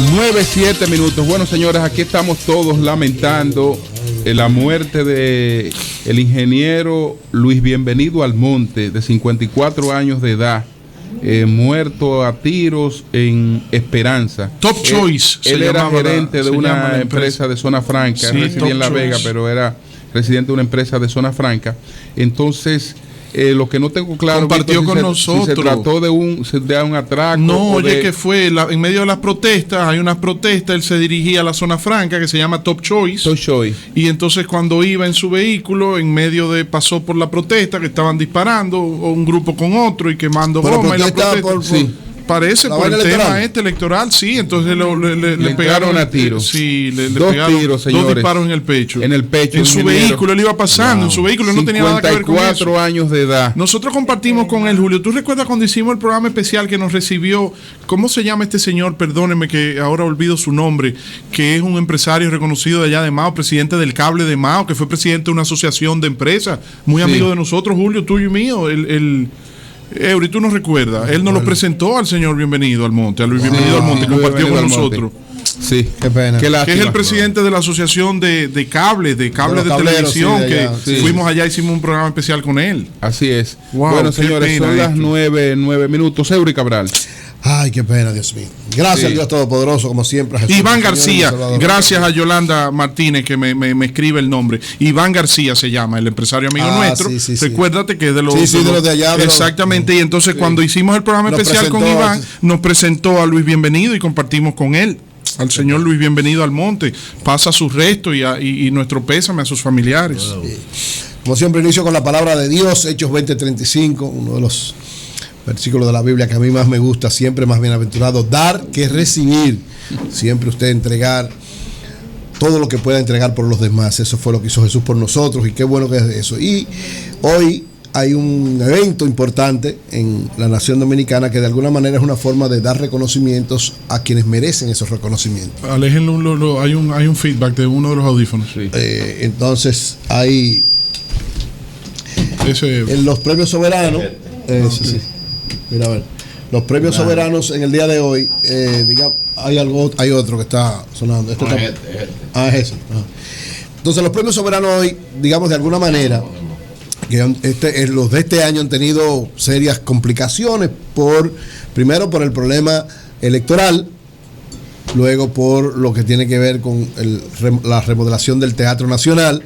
9:07. Bueno, señores, aquí estamos todos lamentando la muerte de el ingeniero Luis Bienvenido Almonte, de 54 años de edad, muerto a tiros en Esperanza. Top Choice. Él era gerente de una empresa de Zona Franca, sí, residía en La Vega, pero era residente de una empresa de Zona Franca. Entonces, lo que no tengo claro, compartió Víctor, con nosotros. Si se trató de un atraco. No, oye, que fue en medio de las protestas, hay unas protestas, él se dirigía a la Zona Franca que se llama Top Choice. Top Choice. Y entonces cuando iba en su vehículo, pasó por la protesta, que estaban disparando un grupo con otro y quemando goma. Y la protesta, parece por el tema electoral, sí. Entonces le pegaron a tiros. Sí, le pegaron tiros, señores, 2 disparos en el pecho. En el pecho. En su vehículo, él iba pasando, en su vehículo, no tenía nada que ver con eso. 54 años de edad. Nosotros compartimos con él, Julio. ¿Tú recuerdas cuando hicimos el programa especial que nos recibió? ¿Cómo se llama este señor? Perdóneme que ahora olvido su nombre, que es un empresario reconocido de allá de Mao, presidente del cable de Mao, que fue presidente de una asociación de empresas, muy amigo de nosotros, Julio, tuyo y mío, Eury, tú nos recuerdas, él nos lo presentó al señor Bienvenido Almonte, a Luis Bienvenido Almonte, compartió con nosotros. Sí, qué pena. Que es el presidente de la asociación de cables de televisión, fuimos allá, hicimos un programa especial con él. Así es. Wow, bueno, señores, son las 9 minutos. Eury Cabral. Ay, qué pena, Dios mío. Gracias, sí. Dios Todopoderoso, como siempre. Jesús, Iván García, gracias a Yolanda Martínez que me escribe el nombre. Iván García se llama, el empresario amigo nuestro. Sí, Recuérdate que es de los de allá. Exactamente, y entonces cuando hicimos el programa especial con Iván, nos presentó a Luis Bienvenido y compartimos con él. Al señor Luis Bienvenido Almonte. Pasa su resto y nuestro pésame a sus familiares. Wow. Como siempre, inicio con la palabra de Dios, Hechos 20:35, uno de los versículos de la Biblia que a mí más me gusta, siempre más bienaventurado, dar que recibir, siempre usted entregar todo lo que pueda entregar por los demás. Eso fue lo que hizo Jesús por nosotros y qué bueno que es eso. Y hoy hay un evento importante en la nación dominicana que de alguna manera es una forma de dar reconocimientos a quienes merecen esos reconocimientos. Aléjenlo, hay un feedback de uno de los audífonos. Sí. Entonces hay en los premios soberanos. Sí. Mira, a ver, los premios soberanos en el día de hoy, digamos, hay otro que está sonando. Es ese. Entonces, los premios soberanos hoy, digamos, de alguna manera, que los de este año han tenido serias complicaciones primero por el problema electoral, luego por lo que tiene que ver con la remodelación del Teatro Nacional.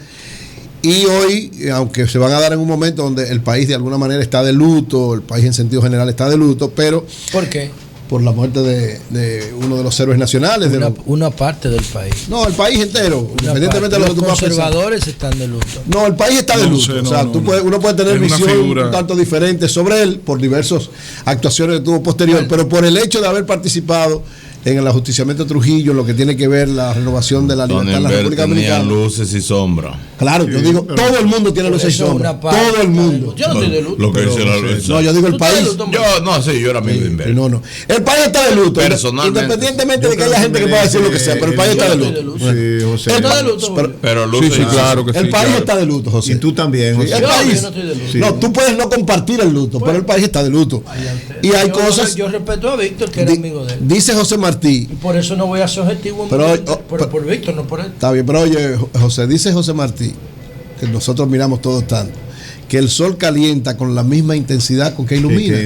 Y hoy, aunque se van a dar en un momento donde el país de alguna manera está de luto, el país en sentido general está de luto, pero... ¿Por qué? Por la muerte de uno de los héroes nacionales. Una parte del país. No, el país entero, independientemente de lo que tú puedas pensar. Los conservadores están de luto. No, el país está de luto. Uno puede tener visión un tanto diferente sobre él por diversas actuaciones que tuvo posterior, pero por el hecho de haber participado en el ajusticiamiento de Trujillo, lo que tiene que ver la renovación de la libertad en la República Dominicana. Luces y sombras. Claro, yo digo, todo el mundo tiene luces y sombras. Todo el mundo. Yo no estoy de luto. Lo que dice la luz. No, yo digo el país. Yo era amigo de Inverno. No. El país está de luto. Independientemente de que haya gente que pueda decir lo que sea, pero el país está de luto. Sí, José. ¿Está de luto? Pero luces, sí, claro que sí. El país está de luto, José. Y tú también, José. El país. No, tú puedes no compartir el luto, pero el país está de luto. Y hay cosas. Yo respeto a Víctor, que era amigo de él. Dice José Martí. Por eso no voy a ser objetivo por Víctor, no por él. Está bien, pero oye, José, dice José Martí, que nosotros miramos todos tanto, que el sol calienta con la misma intensidad con que ilumina.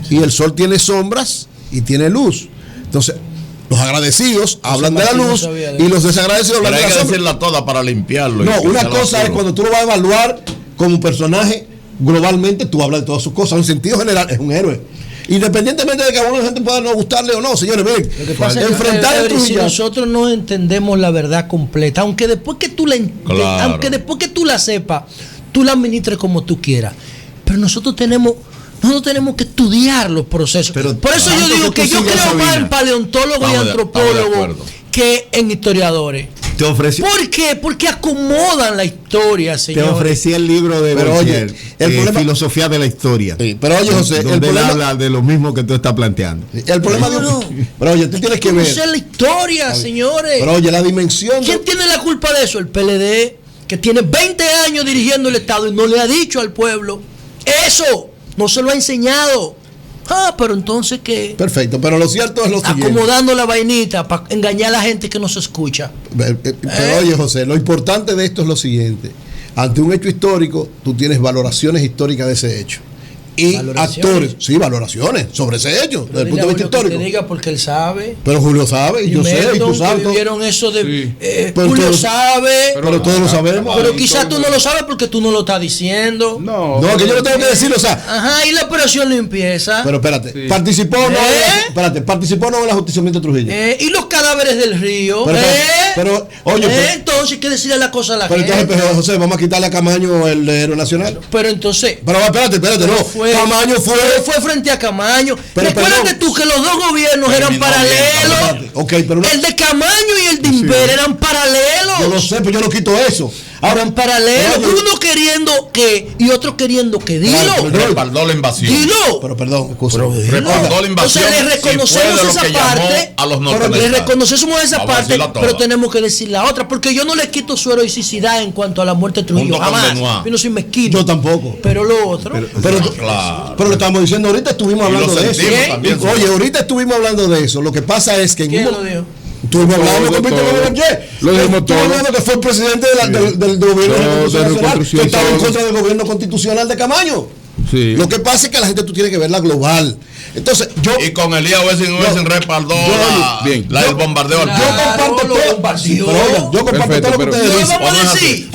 Y el sol tiene sombras y tiene luz. Entonces, los agradecidos hablan de la luz y los desagradecidos hablan de la sombra. Hay que decirla toda para limpiarlo. No, una cosa es cuando tú lo vas a evaluar como personaje, globalmente tú hablas de todas sus cosas. En sentido general, es un héroe. Independientemente de que a una gente pueda no gustarle o no, señores, miren, enfrentar el si nosotros no entendemos la verdad completa, aunque después que tú la sepas, tú la administres como tú quieras, pero nosotros tenemos que estudiar los procesos. Pero por eso yo digo que yo creo más en paleontólogos y antropólogos que en historiadores. Te ofrecí. ¿Por qué? Porque acomodan la historia, señor. Te ofrecí el libro de Berger, Filosofía de la Historia. Sí, pero oye, José, donde él habla de lo mismo que tú estás planteando. El problema pero oye, tú tienes que ver. Conocer la historia, señores. Pero oye, la dimensión. ¿Quién tiene la culpa de eso? El PLD, que tiene 20 años dirigiendo el Estado y no le ha dicho al pueblo. Eso no se lo ha enseñado. Pero entonces ¿qué? Perfecto, pero lo cierto es lo siguiente. Acomodando la vainita para engañar a la gente que no se escucha. Pero oye, José, lo importante de esto es lo siguiente. Ante un hecho histórico, tú tienes valoraciones históricas de ese hecho. Y actores, sí, valoraciones sobre ese hecho, desde el punto de vista histórico. Que diga porque él sabe. Pero Julio sabe, y yo sé, y tú sabes. Vieron eso de sí. Julio sabe. Pero todos lo sabemos. Pero quizás tú no lo sabes porque tú no lo estás diciendo. No, que yo no tengo que decirlo, o sea. Ajá, y la operación limpieza. Pero espérate, sí. Participó no en el ajusticiamiento de Trujillo. Y los cadáveres del río. Pero oye, entonces hay que decirle la cosa a la gente. Pero entonces, José, vamos a quitarle a Camaño el héroe nacional. Pero entonces. Pero espérate, no. Camaño fue frente a Camaño. Recuérdate tú que los dos gobiernos eran paralelos. El de Camaño y el de Inver eran paralelos. Yo lo sé, pero yo no quito eso. Eran paralelos. Uno queriendo que y otro queriendo que. Dilo. Respaldó la invasión. Dilo. Pero perdón, excusa. Respaldó la invasión. Entonces le reconocemos esa parte. A los le reconocemos esa parte, pero tenemos que decir la otra. Porque yo no le quito su heroicidad en cuanto a la muerte de Trujillo. Jamás. Yo no soy mezquino. Yo tampoco. Pero lo otro. Pero lo estamos diciendo, ahorita estuvimos hablando de eso. Oye, ahorita estuvimos hablando de eso. Lo que pasa es que ¿quién lo dijo? Estuvimos hablando con Víctor Berger. Estuvimos hablando que fue el presidente del gobierno constitucional, que estaba en contra del gobierno constitucional de Camaño. Sí. Lo que pasa es que la gente tú tienes que verla global. Entonces, y con Elías Wessing respaldó el bombardeo al Yo comparto todo. Yo comparto todo lo que ustedes dicen. Vamos a decir.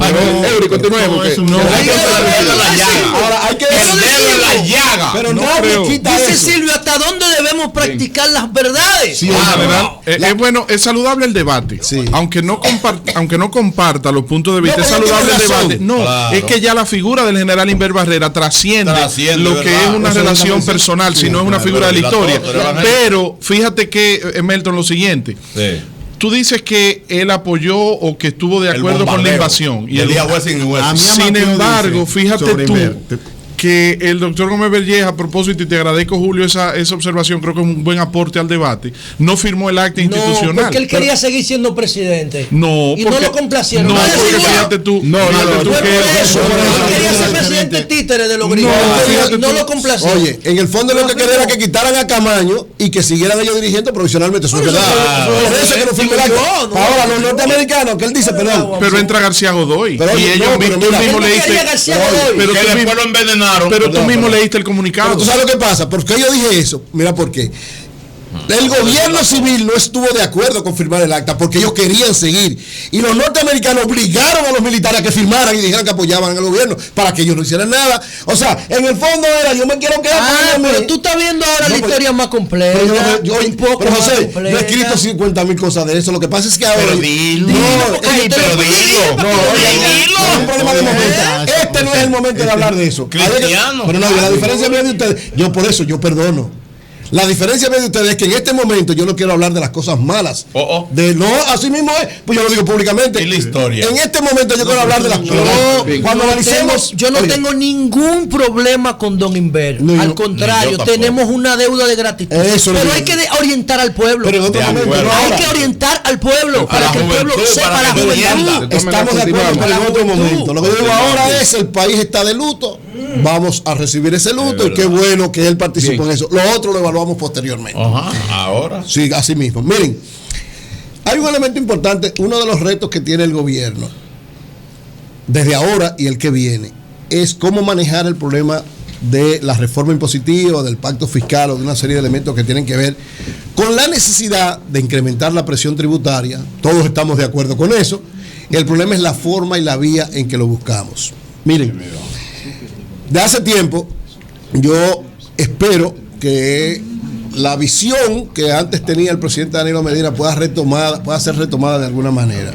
Ahora hay que decirlo en la llaga. Pero no me quita eso. Dice Silvio, ¿hasta dónde debemos practicar las verdades? Sí, es bueno, es saludable el debate. Sí. Aunque no comparta los puntos de vista, es saludable el debate. No, es que ya la figura del general Inver Barrera trasciende lo que es una relación personal, sino es una figura de la historia. Pero fíjate que, Melton, lo siguiente. Sí. Tú dices que él apoyó o que estuvo de acuerdo con la invasión. Sin embargo, fíjate tú que el doctor Gómez Berger, a propósito, y te agradezco, Julio, esa observación, creo que es un buen aporte al debate, no firmó el acta institucional. No, porque él quería seguir siendo presidente. No, y no lo complacieron. No, porque fíjate tú. Él quería ser presidente títere de los gringos. No lo complacieron. Oye, en el fondo lo que quería era que quitaran a Camaño y que siguieran ellos dirigiendo provisionalmente. Eso es verdad. Por eso que no firmó el acta. Ahora, los norteamericanos, que él dice, perdón. Pero entra García Godoy. Y ellos mismos le dicen. Pero que después lo envenenaron. Pero tú mismo leíste el comunicado. Pero tú sabes lo que pasa. ¿Por qué yo dije eso? Mira por qué. El gobierno civil no estuvo de acuerdo con firmar el acta porque ellos querían seguir. Y los norteamericanos obligaron a los militares a que firmaran y dijeran que apoyaban al gobierno para que ellos no hicieran nada. O sea, en el fondo era, yo me quiero quedar con pero tú estás viendo ahora la historia más completa. Pero José, yo he escrito 50,000 cosas de eso. Lo que pasa es que ahora. Pero dilo. No, es un problema de momento. Este no es el momento de hablar de eso. Cristiano. Pero no, la diferencia de ustedes, yo por eso, yo perdono. La diferencia de ustedes es que en este momento yo no quiero hablar de las cosas malas. Así mismo es, pues yo lo digo públicamente. Y la historia. En este momento yo quiero hablar de las cosas. Cuando analicemos. Yo no tengo ningún problema con Don Inver. Al contrario, tenemos una deuda de gratitud. Pero hay que orientar al pueblo. Pero en otro momento, hay que orientar al pueblo para que el pueblo sepa la juventud. Estamos de acuerdo, pero en otro momento. Lo que digo ahora es: el país está de luto. Vamos a recibir ese luto y qué bueno que él participó en eso. Lo otro lo evaluamos posteriormente. Ahora. Sí, así mismo. Miren, hay un elemento importante, uno de los retos que tiene el gobierno desde ahora y el que viene, es cómo manejar el problema de la reforma impositiva, del pacto fiscal o de una serie de elementos que tienen que ver con la necesidad de incrementar la presión tributaria. Todos estamos de acuerdo con eso. El problema es la forma y la vía en que lo buscamos. Miren, de hace tiempo yo espero que la visión que antes tenía el presidente Danilo Medina pueda ser retomada de alguna manera.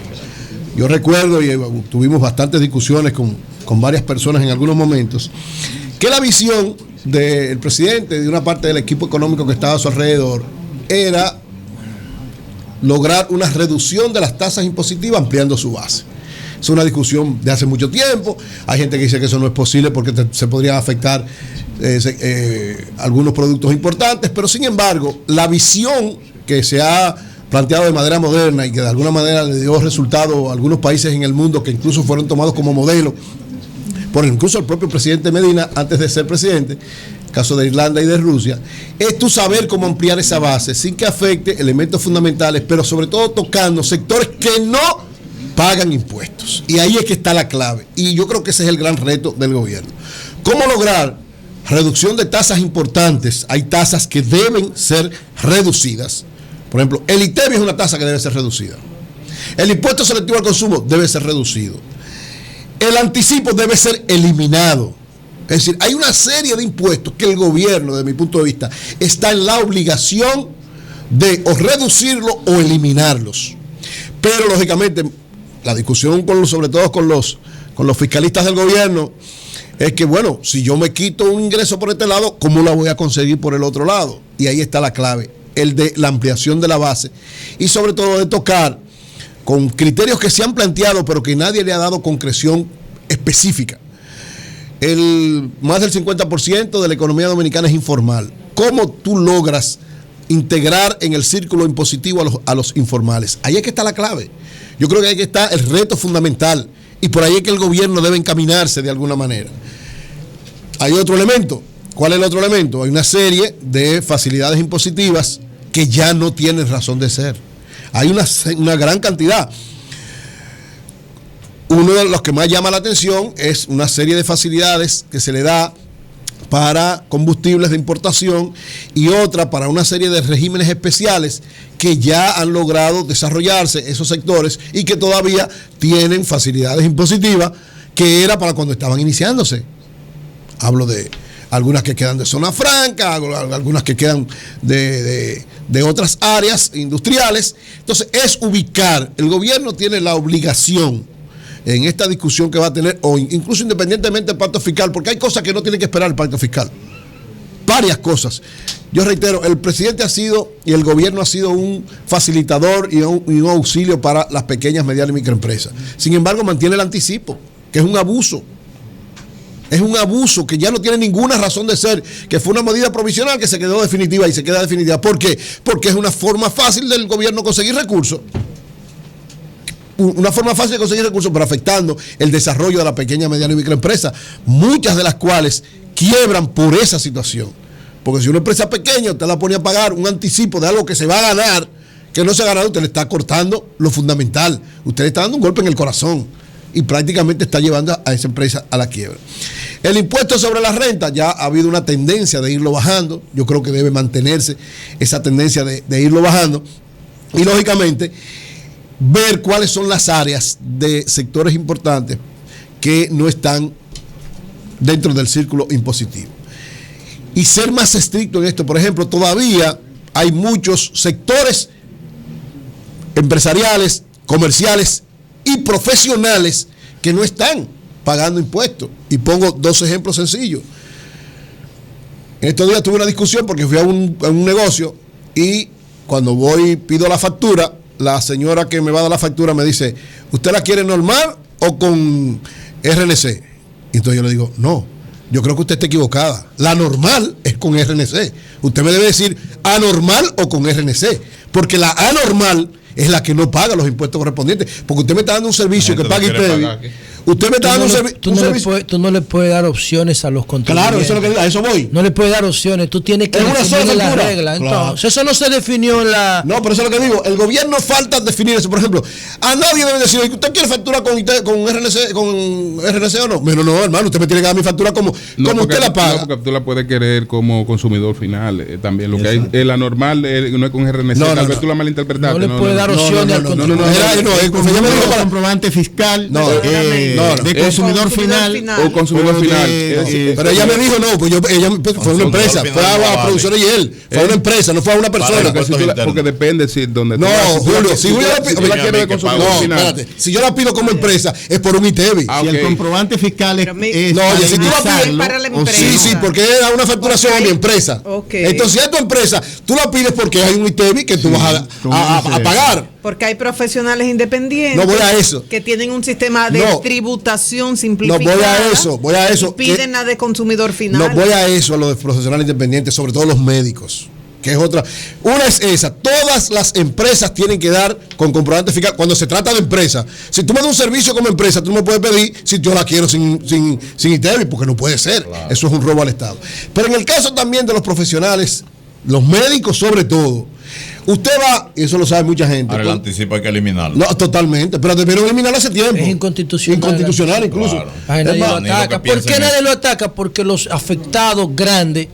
Yo recuerdo, y tuvimos bastantes discusiones con varias personas en algunos momentos, que la visión del presidente, de una parte del equipo económico que estaba a su alrededor, era lograr una reducción de las tasas impositivas ampliando su base. Es una discusión de hace mucho tiempo. Hay gente que dice que eso no es posible porque se podrían afectar algunos productos importantes, pero sin embargo, la visión que se ha planteado de manera moderna y que de alguna manera le dio resultado a algunos países en el mundo que incluso fueron tomados como modelo por incluso el propio presidente Medina antes de ser presidente, caso de Irlanda y de Rusia, es tú saber cómo ampliar esa base sin que afecte elementos fundamentales, pero sobre todo tocando sectores que no pagan impuestos. Y ahí es que está la clave. Y yo creo que ese es el gran reto del gobierno. ¿Cómo lograr reducción de tasas importantes? Hay tasas que deben ser reducidas. Por ejemplo, el ITEVI es una tasa que debe ser reducida. El impuesto selectivo al consumo debe ser reducido. El anticipo debe ser eliminado. Es decir, hay una serie de impuestos que el gobierno, desde mi punto de vista, está en la obligación de o reducirlos o eliminarlos. Pero, lógicamente, la discusión, sobre todo con los fiscalistas del gobierno, es que, bueno, si yo me quito un ingreso por este lado, ¿cómo la voy a conseguir por el otro lado? Y ahí está la clave, el de la ampliación de la base y sobre todo de tocar con criterios que se han planteado, pero que nadie le ha dado concreción específica. Más del 50% de la economía dominicana es informal. ¿Cómo tú logras integrar en el círculo impositivo a los informales? Ahí es que está la clave. Yo creo que ahí es que está el reto fundamental y por ahí es que el gobierno debe encaminarse de alguna manera. Hay otro elemento. ¿Cuál es el otro elemento? Hay una serie de facilidades impositivas que ya no tienen razón de ser. Hay una gran cantidad. Uno de los que más llama la atención es una serie de facilidades que se le da para combustibles de importación y otra para una serie de regímenes especiales que ya han logrado desarrollarse esos sectores y que todavía tienen facilidades impositivas que era para cuando estaban iniciándose. Hablo de algunas que quedan de zona franca, algunas que quedan de otras áreas industriales. Entonces es ubicar, el gobierno tiene la obligación en esta discusión que va a tener, o incluso independientemente del pacto fiscal, porque hay cosas que no tienen que esperar el pacto fiscal. Varias cosas. Yo reitero, el presidente ha sido y el gobierno ha sido un facilitador y un auxilio para las pequeñas, medianas y microempresas. Sin embargo, mantiene el anticipo, que es un abuso. Es un abuso que ya no tiene ninguna razón de ser, que fue una medida provisional que se quedó definitiva y se queda definitiva. ¿Por qué? Porque es una forma fácil del gobierno conseguir recursos. Una forma fácil de conseguir recursos, pero afectando el desarrollo de la pequeña, mediana y microempresa, muchas de las cuales quiebran por esa situación. Porque si una empresa pequeña usted la pone a pagar un anticipo de algo que se va a ganar, que no se ha ganado, usted le está cortando lo fundamental. Usted le está dando un golpe en el corazón y prácticamente está llevando a esa empresa a la quiebra. El impuesto sobre la renta, ya ha habido una tendencia de irlo bajando. Yo creo que debe mantenerse esa tendencia de irlo bajando. Y lógicamente ver cuáles son las áreas de sectores importantes que no están dentro del círculo impositivo. Y ser más estricto en esto. Por ejemplo, todavía hay muchos sectores empresariales, comerciales y profesionales que no están pagando impuestos. Y pongo dos ejemplos sencillos. En estos días tuve una discusión porque fui a un negocio y cuando voy pido la factura, la señora que me va a dar la factura me dice, ¿usted la quiere normal o con RNC? Y entonces yo le digo, no, yo creo que usted está equivocada. La normal es con RNC. Usted me debe decir anormal o con RNC, porque la anormal es la que no paga los impuestos correspondientes, porque usted me está dando un servicio que paga ITEVI. Usted me está dando un servicio. Tú no le puedes dar opciones a los contribuyentes. Claro, eso es lo que, a eso voy. No le puedes dar opciones. Tú tienes que definir la regla. Entonces, claro. Eso no se definió en la. No, pero eso es lo que digo. El gobierno falta definir eso. Por ejemplo, a nadie debe decir, ¿usted quiere factura con RNC o no? Pero no, hermano, usted me tiene que dar mi factura como usted la paga. No, porque tú la puedes querer como consumidor final. También lo que hay, la normal no es con RNC. Tal vez tú la malinterpretaste. No le puedes dar opciones al contribuyente. No, comprobante fiscal. De consumidor final. O consumidor final. Pero ella me dijo, no, pues ella fue una empresa, fue a Producciones y él, fue una empresa, no fue a una persona. Porque depende si donde no, Julio, si yo la pido como empresa, es por un ITEVI. Si el comprobante fiscal es si tú la pides para la empresa. Sí, porque es una facturación a mi empresa. Entonces, si es tu empresa, tú la pides porque hay un ITEVI que tú vas a pagar. Porque hay profesionales independientes. No voy a eso. Que tienen un sistema de tributación simplificada. No, voy a eso. Y piden la de consumidor final. No, voy a eso, a los profesionales independientes, sobre todo los médicos. Que es otra. Una es esa. Todas todas las empresas tienen que dar con comprobante fiscal cuando se trata de empresas. Si tú me das un servicio como empresa, tú no me puedes pedir si yo la quiero sin ITEVI, porque no puede ser. Claro. Eso es un robo al Estado. Pero en el caso también de los profesionales, los médicos sobre todo, usted va, y eso lo sabe mucha gente. Ahora el anticipo hay que eliminarlo. No, totalmente, pero debieron eliminarlo hace tiempo. Es inconstitucional. Inconstitucional incluso. Claro. Nadie lo ataca. ¿Por qué nadie lo ataca? Porque los afectados grandes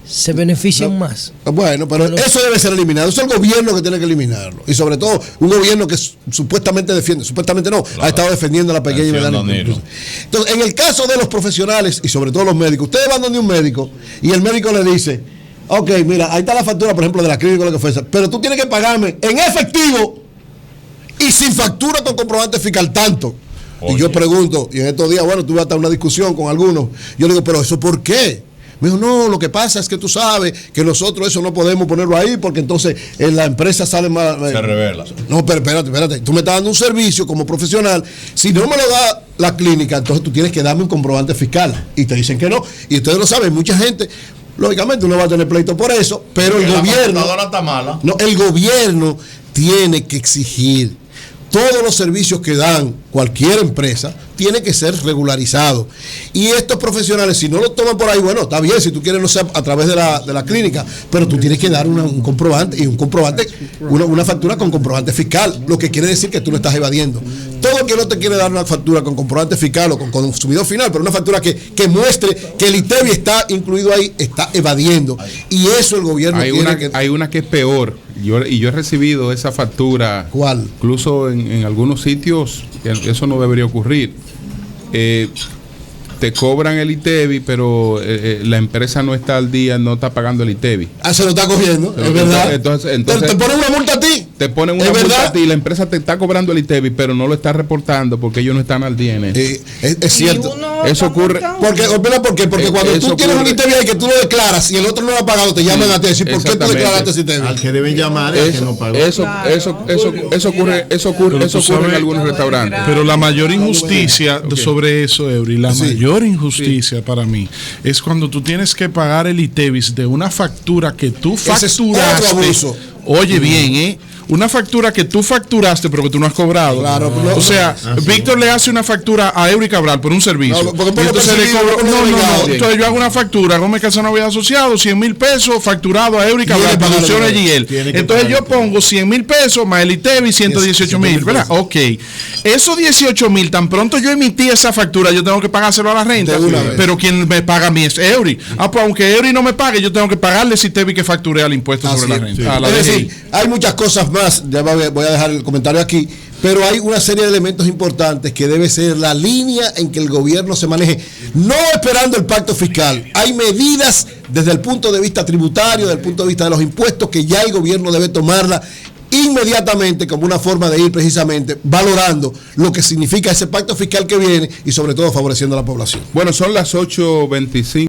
se benefician más. Bueno, pero eso debe ser eliminado. Eso es el gobierno que tiene que eliminarlo. Y sobre todo, un gobierno que supuestamente defiende, supuestamente no, ha estado defendiendo a la pequeña y mediana empresa. Entonces, en el caso de los profesionales y sobre todo los médicos, ustedes van donde un médico y el médico le dice: ok, mira, ahí está la factura, por ejemplo, de la clínica o lo que fuese, pero tú tienes que pagarme en efectivo y sin factura con comprobante fiscal tanto. Oye. Y yo pregunto, y en estos días, bueno, tuve hasta una discusión con algunos, yo le digo, pero ¿eso por qué? Me dijo, no, lo que pasa es que tú sabes que nosotros eso no podemos ponerlo ahí porque entonces en la empresa sale más... Se revela. No, pero espérate, tú me estás dando un servicio como profesional, si no me lo da la clínica, entonces tú tienes que darme un comprobante fiscal. Y te dicen que no, y ustedes lo saben, mucha gente... Lógicamente uno va a tener pleito por eso, pero el gobierno... Está mala. No, el gobierno tiene que exigir todos los servicios que dan cualquier empresa tiene que ser regularizado. Y estos profesionales, si no lo toman por ahí, bueno, está bien, si tú quieres, no sé, a través de la clínica, pero tú tienes que dar un comprobante, y una factura con comprobante fiscal, lo que quiere decir que tú no estás evadiendo. Todo el que no te quiere dar una factura con comprobante fiscal o con consumidor final, pero una factura que muestre que el ITEVI está incluido ahí, está evadiendo. Y eso el gobierno hay una que es peor. Yo he recibido esa factura. ¿Cuál? Incluso en algunos sitios eso no debería ocurrir. Te cobran el ITEVI, pero la empresa no está al día, no está pagando el ITEVI. Se lo está cogiendo, es verdad. Entonces te ponen una multa a ti. Te ponen una multa a ti y la empresa te está cobrando el ITEVI, pero no lo está reportando porque ellos no están al día en eso. Es cierto. Eso ocurre. Porque cuando tú tienes un ITEVI ahí que tú lo declaras y el otro no lo ha pagado, te llaman a ti y decir, ¿por qué tú declaraste ese ITEVI? Al que deben llamar es que no pagó. Eso ocurre en algunos restaurantes. Pero la mayor injusticia sobre eso, Eury, la mayor injusticia para mí es cuando tú tienes que pagar el ITEVIS de una factura que tú facturaste. Oye bien, una factura que tú facturaste pero que tú no has cobrado. Claro, o sea, Víctor le hace una factura a Eury Cabral por un servicio. Entonces le cobro. Entonces yo hago una factura, Gómez Casanova asociado, 100,000 pesos facturado a Eury Cabral, producciones GL. Entonces yo pongo 100,000 pesos más el ITEVI 118,000, ¿verdad? Ok. Esos 18,000, tan pronto yo emití esa factura, yo tengo que pagárselo a la renta. Pero quien me paga a mí es Eury. Pues aunque Eury no me pague, yo tengo que pagarle ese ITEVI que facturé al impuesto sobre la renta. Es decir, hay muchas cosas más, ya voy a dejar el comentario aquí, pero hay una serie de elementos importantes que debe ser la línea en que el gobierno se maneje, no esperando el pacto fiscal. Hay medidas desde el punto de vista tributario, desde el punto de vista de los impuestos, que ya el gobierno debe tomarla inmediatamente como una forma de ir precisamente valorando lo que significa ese pacto fiscal que viene y sobre todo favoreciendo a la población. Bueno, son las 8:25.